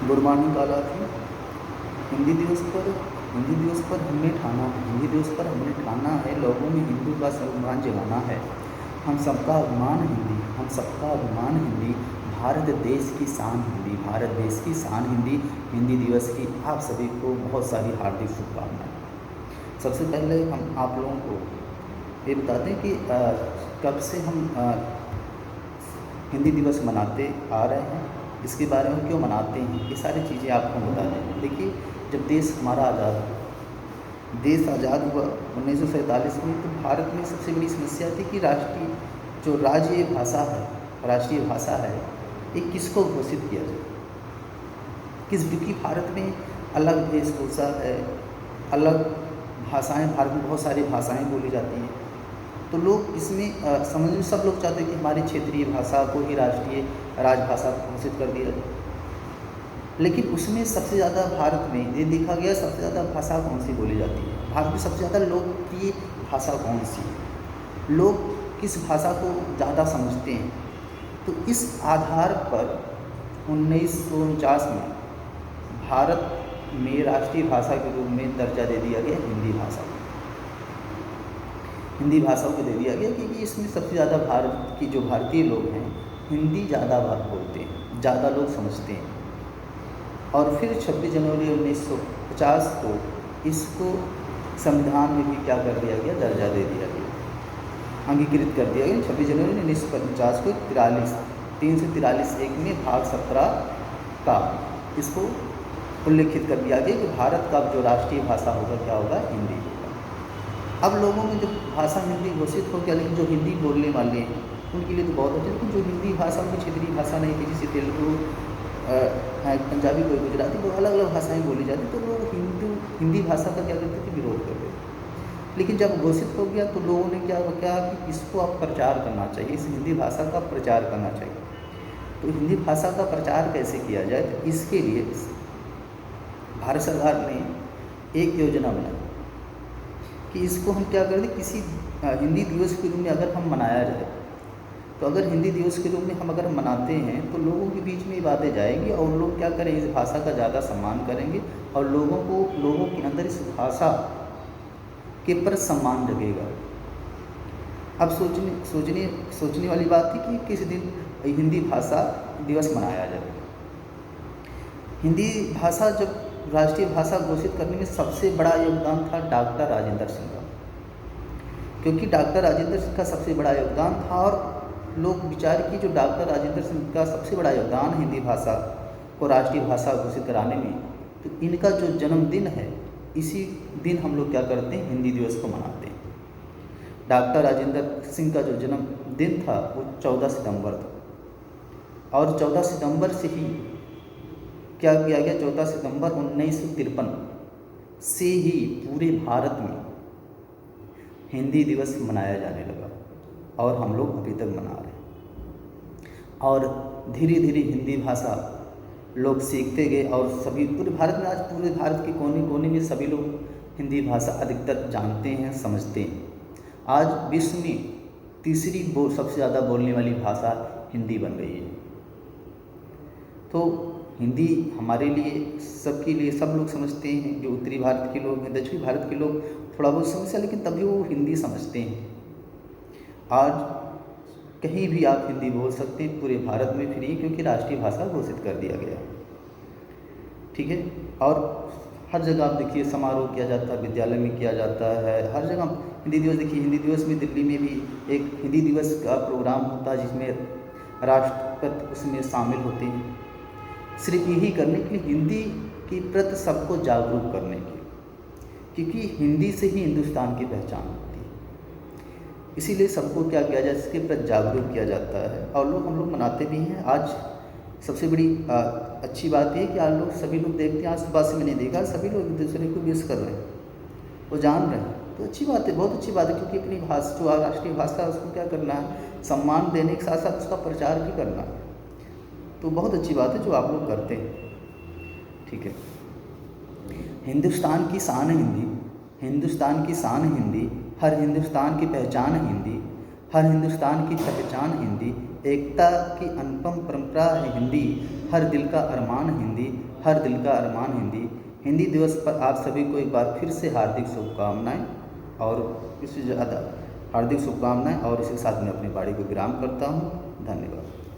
Good morning all of you. Hindi दिवस पर हिंदी दिवस पर हमने ठाना हिंदी दिवस पर हमने ठाना है लोगों में हिंदू का स्वाभिमान जगाना है। हम सबका अभिमान हिंदी, हम सबका अभिमान हिंदी, भारत देश की शान हिंदी, भारत देश की शान हिंदी। हिंदी दिवस की आप सभी को बहुत सारी हार्दिक शुभकामनाएं। सबसे पहले हम आप लोगों को ये बताते हैं कि कब से हम हिंदी दिवस मनाते आ रहे हैं, इसके बारे में क्यों मनाते हैं, ये सारी चीज़ें आपको बता दें। देखिए, जब देश हमारा आज़ाद हुआ, देश आज़ाद हुआ 1947 में, तो भारत में सबसे बड़ी समस्या थी कि राष्ट्रीय जो राज्य भाषा है, राष्ट्रीय भाषा है, ये किसको घोषित किया जाए, क्योंकि भारत में अलग वेशभूषा है, अलग भाषाएं, भारत में बहुत सारी भाषाएं बोली जाती हैं। तो लोग इसमें समझ में सब लोग चाहते हैं कि हमारी क्षेत्रीय भाषा को ही राष्ट्रीय राजभाषा घोषित कर दिया जाए। लेकिन उसमें सबसे ज़्यादा भारत में ये देखा गया, सबसे ज़्यादा भाषा कौन सी बोली जाती है, भारत में सबसे ज़्यादा लोकप्रिय भाषा कौन सी है, लोग किस भाषा को ज़्यादा समझते हैं। तो इस आधार पर 1949 में भारत में राष्ट्रीय भाषा के रूप में दर्जा दे दिया गया हिंदी भाषा को। हिंदी भाषा को दे दिया गया क्योंकि इसमें सबसे ज़्यादा भारत की जो भारतीय लोग हैं हिंदी ज़्यादा बात बोलते हैं, ज़्यादा लोग समझते हैं। और फिर 26 जनवरी 1950 को इसको संविधान में भी क्या कर दिया गया, दर्जा दे दिया गया, अंगीकृत कर दिया गया। 26 जनवरी 1950 को 343(1) में भाग 17 का इसको उल्लेखित कर दिया गया कि भारत का जो राष्ट्रीय भाषा होगा क्या होगा, हिंदी होगा। अब लोगों में जो भाषा हिंदी घोषित हो गया, लेकिन जो हिंदी बोलने वाले हैं उनके लिए तो बहुत अच्छा, लेकिन जो हिंदी भाषा उनकी क्षेत्रीय भाषा नहीं थी, जैसे तेलुगु है, पंजाबी, कोई गुजराती, वो अलग अलग भाषाएं बोली जाती, तो लोग हिंदी भाषा का क्या करते थे, विरोध करते थे। लेकिन जब घोषित हो गया तो लोगों ने क्या कि इसको आप प्रचार करना चाहिए, इस हिंदी भाषा का प्रचार करना चाहिए। तो हिंदी भाषा का प्रचार कैसे किया जाए, तो इसके लिए भारत सरकार ने एक योजना बनाई कि इसको हम क्या कर दें, किसी हिंदी दिवस के रूप में अगर हम मनाया जाए, तो अगर हिंदी दिवस के रूप में हम अगर मनाते हैं तो लोगों के बीच में ये बातें जाएंगी और लोग क्या करें, इस भाषा का ज़्यादा सम्मान करेंगे और लोगों के अंदर इस भाषा के प्रति सम्मान जगेगा। अब सोचने वाली बात है कि किस दिन हिंदी भाषा दिवस मनाया जाए। हिंदी भाषा जब राष्ट्रीय भाषा घोषित करने में सबसे बड़ा योगदान था डॉक्टर राजेंद्र सिंह का, क्योंकि डॉक्टर राजेंद्र सिंह का सबसे बड़ा योगदान था। और लोग विचार की जो डॉक्टर राजेंद्र सिंह का सबसे बड़ा योगदान हिंदी भाषा को राष्ट्रीय भाषा घोषित कराने में, तो इनका जो जन्मदिन है, इसी दिन हम लोग क्या करते हैं, हिंदी दिवस को मनाते हैं। डॉक्टर राजेंद्र सिंह का जो जन्मदिन था वो 14 सितंबर था, और 14 सितंबर से ही क्या किया गया, 14 सितंबर 1953 से ही पूरे भारत में हिंदी दिवस मनाया जाने लगा और हम लोग अभी तक मना रहे हैं। और धीरे धीरे हिंदी भाषा लोग सीखते गए और सभी पूरे भारत में, आज पूरे भारत के कोने कोने में सभी लोग हिंदी भाषा अधिकतर जानते हैं, समझते हैं। आज विश्व में तीसरी सबसे ज़्यादा बोलने वाली भाषा हिंदी बन गई है। तो हिंदी हमारे लिए, सबके लिए, सब लोग समझते हैं। जो उत्तरी भारत के लोग हैं, दक्षिणी भारत के लोग थोड़ा बहुत समझते हैं, लेकिन तभी वो हिंदी समझते हैं। आज कहीं भी आप हिंदी बोल सकते हैं, पूरे भारत में फ्री, क्योंकि राष्ट्रीय भाषा घोषित कर दिया गया, ठीक है। और हर जगह आप देखिए समारोह किया जाता है, विद्यालय में किया जाता है, हर जगह हिंदी दिवस। देखिए हिंदी दिवस में दिल्ली में भी एक हिंदी दिवस का प्रोग्राम होता है, जिसमें राष्ट्रपति उसमें शामिल होते हैं, सिर्फ यही करने के लिए, हिंदी के प्रति सबको जागरूक करने के लिए, क्योंकि हिंदी से ही हिंदुस्तान की पहचान होती है। इसीलिए सबको क्या किया जाए, इसके प्रति जागरूक किया जाता है और हम लोग मनाते भी हैं। आज सबसे बड़ी अच्छी बात है कि आज लोग, सभी लोग देखते हैं, आज सुबह से मैंने देखा सभी लोग एक दूसरे को विश कर रहे हैं, वो जान रहे हैं। तो अच्छी बात है, बहुत अच्छी बात है, क्योंकि अपनी भाषा जो राष्ट्रीय भाषा है उसको क्या करना है, सम्मान देने के साथ साथ उसका प्रचार भी करना है। तो बहुत अच्छी बात है जो आप लोग करते हैं, ठीक है। हिंदुस्तान की शान हिंदी, हिंदुस्तान की शान हिंदी, हर हिंदुस्तान की पहचान हिंदी, हर हिंदुस्तान की पहचान हिंदी, एकता की अनुपम परंपरा है हिंदी, हर दिल का अरमान हिंदी, हर दिल का अरमान हिंदी। हिंदी दिवस पर आप सभी को एक बार फिर से हार्दिक शुभकामनाएं और इससे ज़्यादा हार्दिक शुभकामनाएं, और इसके साथ मैं अपनी वाणी को विराम करता हूँ। धन्यवाद।